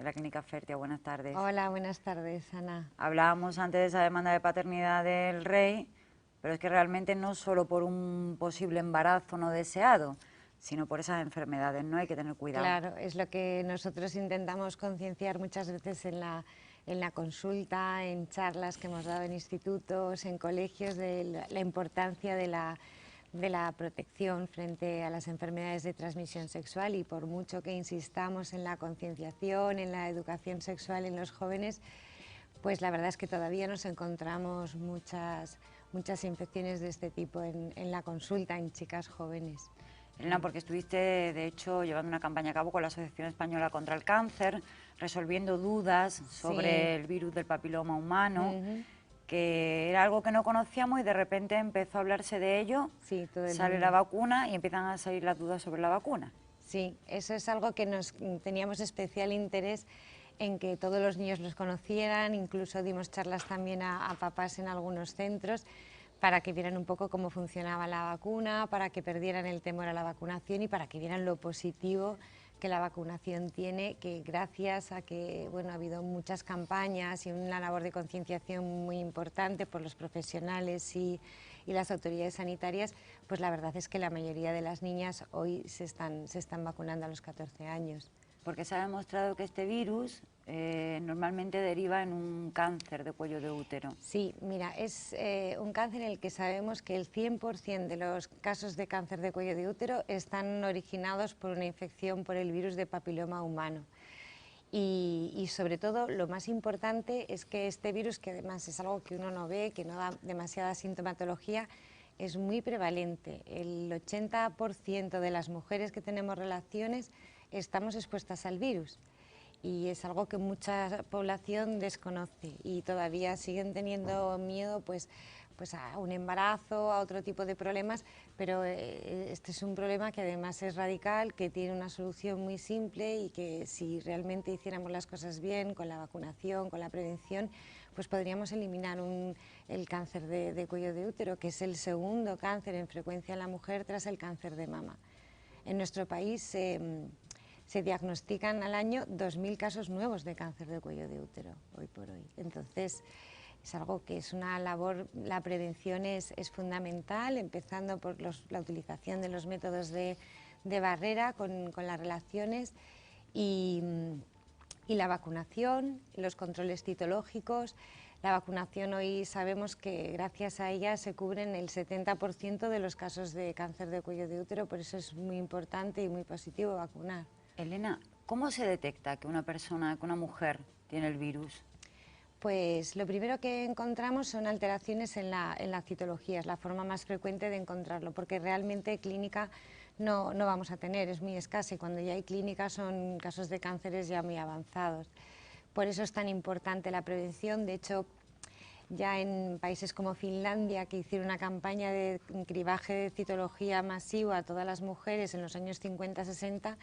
de la Clínica Fertia. Buenas tardes. Hola, buenas tardes, Ana. Hablábamos antes de esa demanda de paternidad del rey, pero es que realmente no solo por un posible embarazo no deseado, sino por esas enfermedades, ¿no? Hay que tener cuidado. Claro, es lo que nosotros intentamos concienciar muchas veces en la consulta, en charlas que hemos dado en institutos, en colegios, de la importancia de la protección frente a las enfermedades de transmisión sexual, y por mucho que insistamos en la concienciación, en la educación sexual en los jóvenes, pues la verdad es que todavía nos encontramos muchas infecciones de este tipo en la consulta en chicas jóvenes. Elena, porque estuviste, de hecho, llevando una campaña a cabo con la Asociación Española contra el Cáncer, resolviendo dudas sobre el virus del papiloma humano, que era algo que no conocíamos y de repente empezó a hablarse de ello, sí, sale la vacuna y empiezan a salir las dudas sobre la vacuna. Sí, eso es algo que teníamos especial interés en que todos los niños los conocieran, incluso dimos charlas también a papás en algunos centros, para que vieran un poco cómo funcionaba la vacuna, para que perdieran el temor a la vacunación y para que vieran lo positivo que la vacunación tiene, que gracias a que ha habido muchas campañas y una labor de concienciación muy importante por los profesionales y las autoridades sanitarias, pues la verdad es que la mayoría de las niñas hoy se están vacunando a los 14 años. Porque se ha demostrado que este virus normalmente deriva en un cáncer de cuello de útero. Sí, mira, es un cáncer en el que sabemos que el 100% de los casos de cáncer de cuello de útero están originados por una infección por el virus de papiloma humano. Y sobre todo, lo más importante es que este virus, que además es algo que uno no ve, que no da demasiada sintomatología, es muy prevalente. El 80% de las mujeres que tenemos relaciones estamos expuestas al virus, y es algo que mucha población desconoce y todavía siguen teniendo miedo pues a un embarazo, a otro tipo de problemas, pero este es un problema que además es radical, que tiene una solución muy simple y que si realmente hiciéramos las cosas bien, con la vacunación, con la prevención, pues podríamos eliminar el cáncer de cuello de útero, que es el segundo cáncer en frecuencia en la mujer tras el cáncer de mama. En nuestro país se diagnostican al año 2.000 casos nuevos de cáncer de cuello de útero, hoy por hoy. Entonces, es algo que es una labor, la prevención es fundamental, empezando por la utilización de los métodos de barrera con las relaciones y la vacunación, los controles citológicos. La vacunación hoy sabemos que gracias a ella se cubren el 70% de los casos de cáncer de cuello de útero, por eso es muy importante y muy positivo vacunar. Elena, ¿cómo se detecta que una mujer tiene el virus? Pues lo primero que encontramos son alteraciones en la citología, es la forma más frecuente de encontrarlo, porque realmente clínica no vamos a tener, es muy escasa, y cuando ya hay clínica son casos de cánceres ya muy avanzados. Por eso es tan importante la prevención. De hecho, ya en países como Finlandia, que hicieron una campaña de cribaje de citología masivo a todas las mujeres en los años 50-60,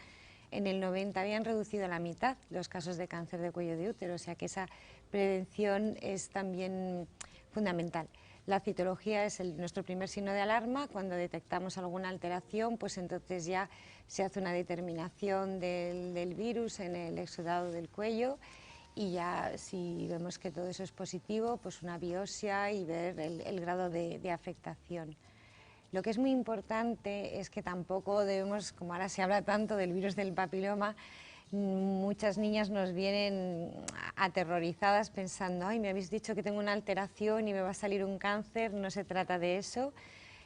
en el 90 habían reducido a la mitad los casos de cáncer de cuello de útero, o sea que esa prevención es también fundamental. La citología es nuestro primer signo de alarma. Cuando detectamos alguna alteración, pues entonces ya se hace una determinación del virus en el exudado del cuello, y ya si vemos que todo eso es positivo, pues una biopsia y ver el grado de afectación. Lo que es muy importante es que tampoco debemos, como ahora se habla tanto del virus del papiloma, muchas niñas nos vienen aterrorizadas pensando: ay, me habéis dicho que tengo una alteración y me va a salir un cáncer. No se trata de eso.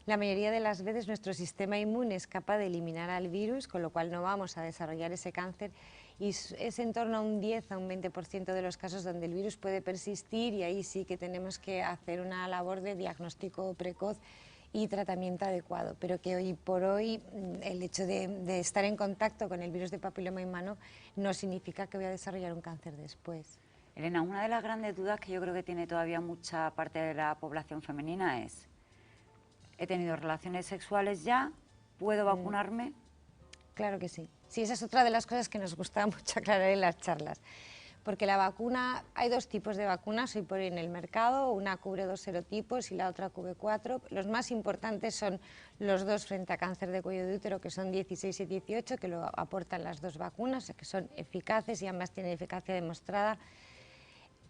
La mayoría de las veces nuestro sistema inmune es capaz de eliminar al virus, con lo cual no vamos a desarrollar ese cáncer, y es en torno a un 10 a un 20% de los casos donde el virus puede persistir, y ahí sí que tenemos que hacer una labor de diagnóstico precoz y tratamiento adecuado, pero que hoy por hoy el hecho de estar en contacto con el virus de papiloma humano no significa que voy a desarrollar un cáncer después. Elena, una de las grandes dudas que yo creo que tiene todavía mucha parte de la población femenina es: he tenido relaciones sexuales ya, ¿puedo vacunarme? Claro que sí. Sí, esa es otra de las cosas que nos gusta mucho aclarar en las charlas. porque la vacuna, hay dos tipos de vacunas hoy por hoy en el mercado, una cubre 2 serotipos y la otra cubre 4. Los más importantes son los dos frente a cáncer de cuello de útero, que son 16 y 18, que lo aportan las dos vacunas, que son eficaces y ambas tienen eficacia demostrada.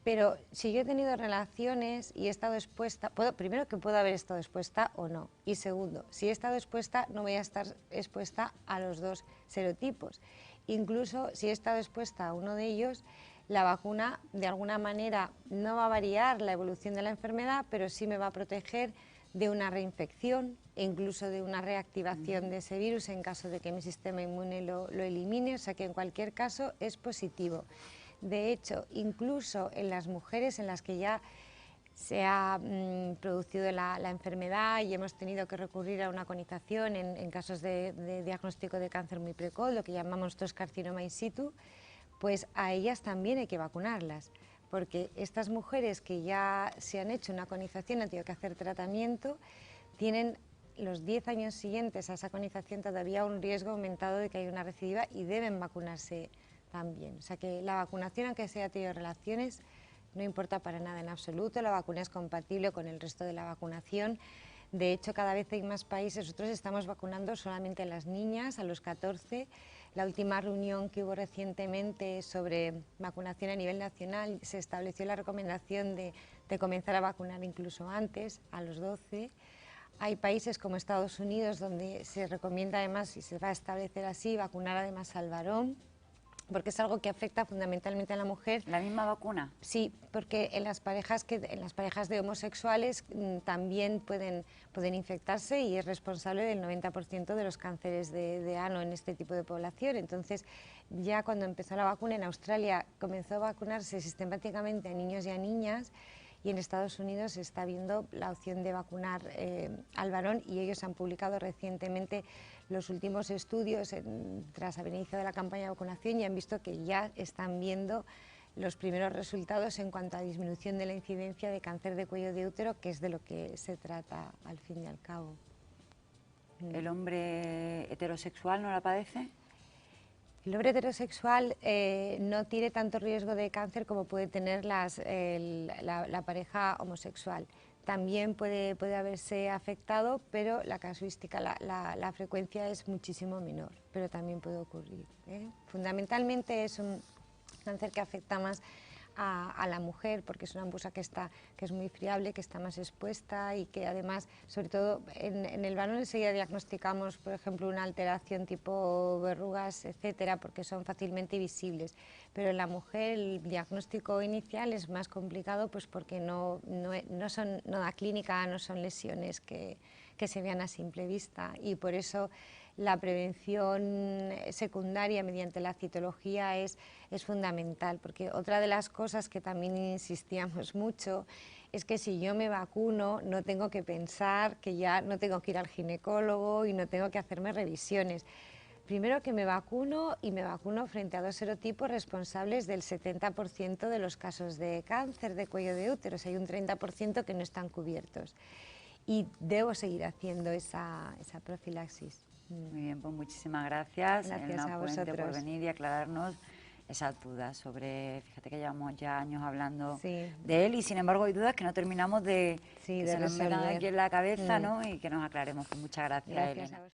Pero si yo he tenido relaciones y he estado expuesta, primero que puedo haber estado expuesta o no, y segundo, si he estado expuesta no voy a estar expuesta a los dos serotipos. Incluso si he estado expuesta a uno de ellos, la vacuna de alguna manera no va a variar la evolución de la enfermedad, pero sí me va a proteger de una reinfección e incluso de una reactivación de ese virus en caso de que mi sistema inmune lo elimine, o sea que en cualquier caso es positivo. De hecho, incluso en las mujeres en las que ya se ha producido la enfermedad y hemos tenido que recurrir a una conización en casos de diagnóstico de cáncer muy precoz, lo que llamamos nosotros carcinoma in situ, pues a ellas también hay que vacunarlas, porque estas mujeres que ya se han hecho una conización, han tenido que hacer tratamiento, tienen los 10 años siguientes a esa conización todavía un riesgo aumentado de que haya una recidiva y deben vacunarse también. O sea que la vacunación, aunque se haya tenido relaciones, no importa para nada en absoluto, la vacuna es compatible con el resto de la vacunación. De hecho, cada vez hay más países, nosotros estamos vacunando solamente a las niñas, a los 14. La última reunión que hubo recientemente sobre vacunación a nivel nacional, se estableció la recomendación de comenzar a vacunar incluso antes, a los 12. Hay países como Estados Unidos donde se recomienda además, y se va a establecer así, vacunar además al varón, porque es algo que afecta fundamentalmente a la mujer. ¿La misma vacuna? Sí, porque en las parejas de homosexuales también pueden infectarse y es responsable del 90% de los cánceres de ano en este tipo de población. Entonces, ya cuando empezó la vacuna en Australia, comenzó a vacunarse sistemáticamente a niños y a niñas, y en Estados Unidos se está viendo la opción de vacunar al varón, y ellos han publicado recientemente los últimos estudios tras haber iniciado la campaña de vacunación y han visto que ya están viendo los primeros resultados en cuanto a disminución de la incidencia de cáncer de cuello de útero, que es de lo que se trata al fin y al cabo. ¿El hombre heterosexual no la padece? El hombre heterosexual no tiene tanto riesgo de cáncer como puede tener la pareja homosexual. También puede haberse afectado, pero la casuística, la frecuencia es muchísimo menor, pero también puede ocurrir, ¿eh? Fundamentalmente es un cáncer que afecta más a la mujer, porque es una mucosa que es muy friable, que está más expuesta y que además, sobre todo en el varón enseguida diagnosticamos, por ejemplo, una alteración tipo verrugas, etcétera, porque son fácilmente visibles, pero en la mujer el diagnóstico inicial es más complicado, pues porque no da clínica, no son lesiones que se vean a simple vista, y por eso la prevención secundaria mediante la citología es fundamental, porque otra de las cosas que también insistíamos mucho es que si yo me vacuno no tengo que pensar que ya no tengo que ir al ginecólogo y no tengo que hacerme revisiones. Primero que me vacuno, y me vacuno frente a dos serotipos responsables del 70% de los casos de cáncer de cuello de útero, o sea, hay un 30% que no están cubiertos. Y debo seguir haciendo esa profilaxis. Muy bien, pues muchísimas gracias, Gracias a Puente, por vosotros. venir y aclararnos esas dudas sobre, fíjate que llevamos ya años hablando Sí. de él y sin embargo hay dudas que no terminamos que de se nos metan resolver. aquí en la cabeza, ¿no? Y que nos aclaremos. Pues muchas gracias, Gracias Elena. a vosotros.